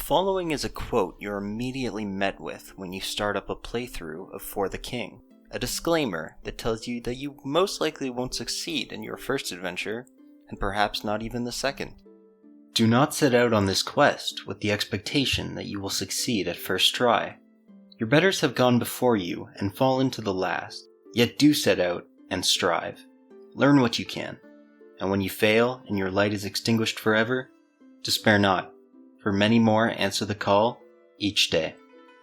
following is a quote you're immediately met with when you start up a playthrough of For the King. A disclaimer that tells you that you most likely won't succeed in your first adventure, and perhaps not even the second. Do not set out on this quest with the expectation that you will succeed at first try. Your betters have gone before you and fallen to the last, yet do set out and strive. Learn what you can, and when you fail and your light is extinguished forever, despair not, for many more answer the call each day.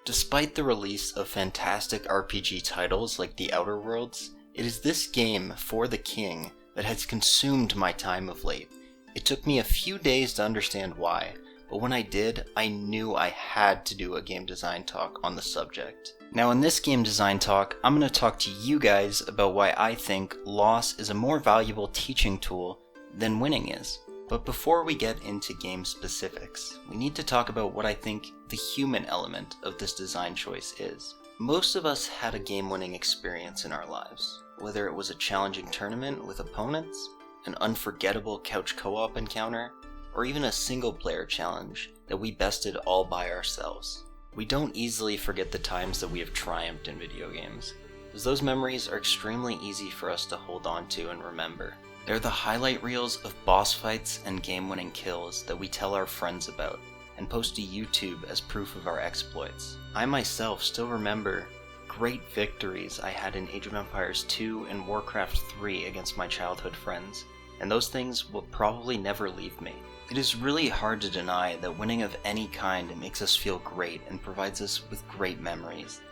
Despite the release of fantastic RPG titles like The Outer Worlds, it is this game, For the King, that has consumed my time of late. It took me a few days to understand why, but when I did, I knew I had to do a game design talk on the subject. Now in this game design talk, I'm going to talk to you guys about why I think loss is a more valuable teaching tool than winning is. But before we get into game specifics, we need to talk about what I think the human element of this design choice is. Most of us had a game-winning experience in our lives, whether it was a challenging tournament with opponents, an unforgettable couch co-op encounter, or even a single-player challenge that we bested all by ourselves. We don't easily forget the times that we have triumphed in video games, as those memories are extremely easy for us to hold on to and remember. They're the highlight reels of boss fights and game-winning kills that we tell our friends about and post to YouTube as proof of our exploits. I myself still remember great victories I had in Age of Empires 2 and Warcraft 3 against my childhood friends, and those things will probably never leave me. It is really hard to deny that winning of any kind makes us feel great and provides us with great memories.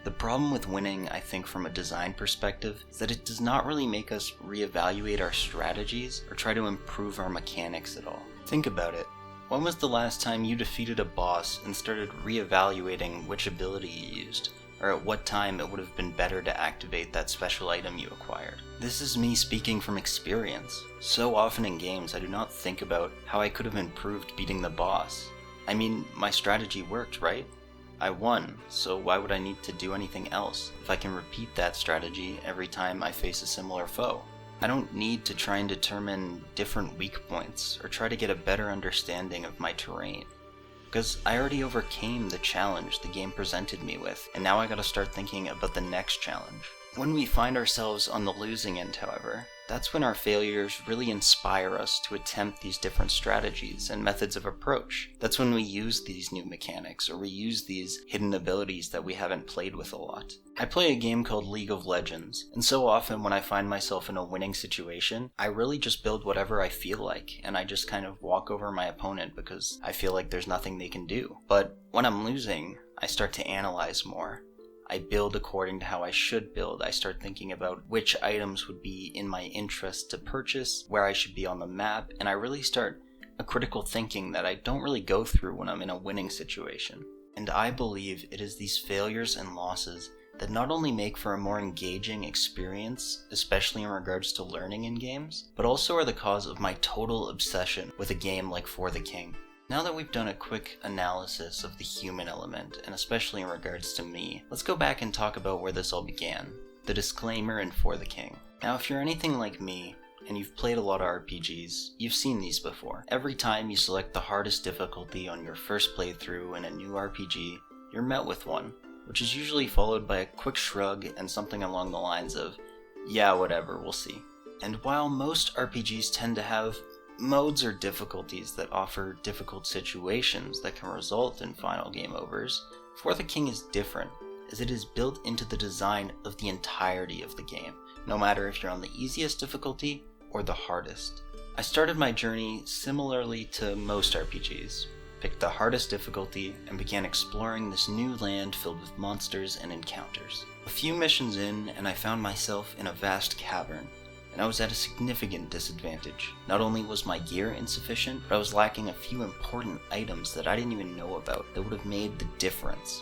The problem with winning, I think, from a design perspective, is that it does not really make us reevaluate our strategies or try to improve our mechanics at all. Think about it. When was the last time you defeated a boss and started reevaluating which ability you used, or at what time it would have been better to activate that special item you acquired? This is me speaking from experience. So often in games I do not think about how I could have improved beating the boss. I mean, my strategy worked, right? I won, so why would I need to do anything else if I can repeat that strategy every time I face a similar foe? I don't need to try and determine different weak points or try to get a better understanding of my terrain, because I already overcame the challenge the game presented me with, and now I gotta start thinking about the next challenge. When we find ourselves on the losing end, however, that's when our failures really inspire us to attempt these different strategies and methods of approach. That's when we use these new mechanics, or we use these hidden abilities that we haven't played with a lot. I play a game called League of Legends, and so often when I find myself in a winning situation, I really just build whatever I feel like, and I just kind of walk over my opponent because I feel like there's nothing they can do. But when I'm losing, I start to analyze more. I build according to how I should build. I start thinking about which items would be in my interest to purchase, where I should be on the map, and I really start a critical thinking that I don't really go through when I'm in a winning situation. And I believe it is these failures and losses that not only make for a more engaging experience, especially in regards to learning in games, but also are the cause of my total obsession with a game like For the King. Now that we've done a quick analysis of the human element, and especially in regards to me, let's go back and talk about where this all began. The disclaimer in For the King. Now if you're anything like me, and you've played a lot of RPGs, you've seen these before. Every time you select the hardest difficulty on your first playthrough in a new RPG, you're met with one, which is usually followed by a quick shrug and something along the lines of, yeah, whatever, we'll see. And while most RPGs tend to have modes or difficulties that offer difficult situations that can result in final game overs, For the King is different, as it is built into the design of the entirety of the game, no matter if you're on the easiest difficulty or the hardest. I started my journey similarly to most RPGs, picked the hardest difficulty, and began exploring this new land filled with monsters and encounters. A few missions in, and I found myself in a vast cavern, and I was at a significant disadvantage. Not only was my gear insufficient, but I was lacking a few important items that I didn't even know about that would have made the difference,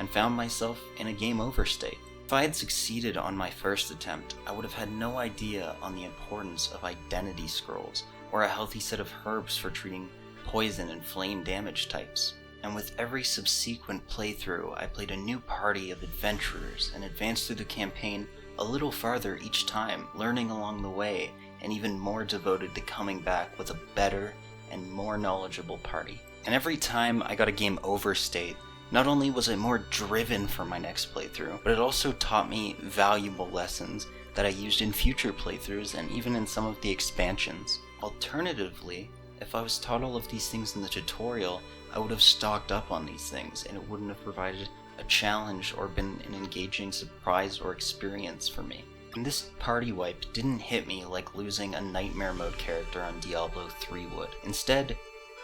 and found myself in a game over state. If I had succeeded on my first attempt, I would have had no idea on the importance of identity scrolls, or a healthy set of herbs for treating poison and flame damage types. And with every subsequent playthrough, I played a new party of adventurers and advanced through the campaign a little farther each time, learning along the way, and even more devoted to coming back with a better and more knowledgeable party. And every time I got a game over state, not only was it more driven for my next playthrough, but it also taught me valuable lessons that I used in future playthroughs and even in some of the expansions. Alternatively, if I was taught all of these things in the tutorial, I would have stocked up on these things and it wouldn't have provided a challenge or been an engaging surprise or experience for me. And this party wipe didn't hit me like losing a nightmare mode character on Diablo 3 would. Instead,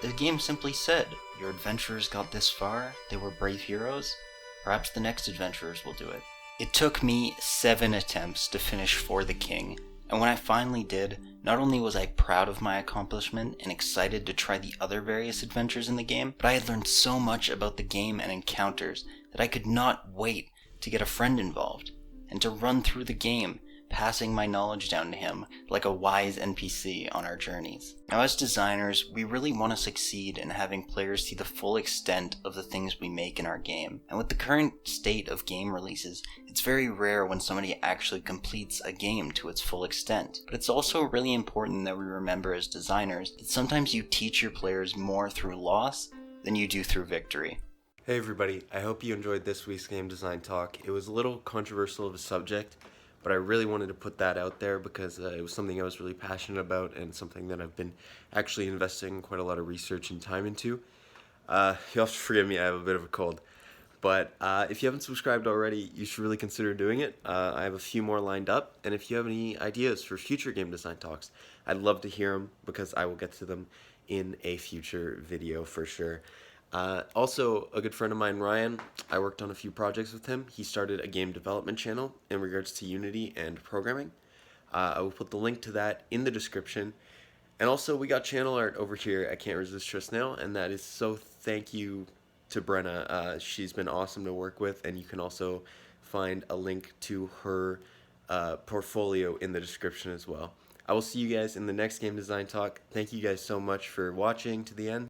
the game simply said, your adventurers got this far, they were brave heroes, perhaps the next adventurers will do it. It took me 7 attempts to finish For the King, and when I finally did, not only was I proud of my accomplishment and excited to try the other various adventures in the game, but I had learned so much about the game and encounters that I could not wait to get a friend involved, and to run through the game, passing my knowledge down to him like a wise NPC on our journeys. Now, as designers, we really want to succeed in having players see the full extent of the things we make in our game. And with the current state of game releases, it's very rare when somebody actually completes a game to its full extent. But it's also really important that we remember as designers that sometimes you teach your players more through loss than you do through victory. Hey everybody, I hope you enjoyed this week's Game Design Talk. It was a little controversial of a subject, but I really wanted to put that out there because it was something I was really passionate about and something that I've been actually investing quite a lot of research and time into. You'll have to forgive me, I have a bit of a cold. But if you haven't subscribed already, you should really consider doing it. I have a few more lined up, and if you have any ideas for future Game Design Talks, I'd love to hear them because I will get to them in a future video for sure. Also, a good friend of mine, Ryan, I worked on a few projects with him. He started a game development channel in regards to Unity and programming. I will put the link to that in the description. And also, we got channel art over here at Can't Resist Just Now, and that is so thank you to Brenna. She's been awesome to work with, and you can also find a link to her portfolio in the description as well. I will see you guys in the next Game Design Talk. Thank you guys so much for watching to the end.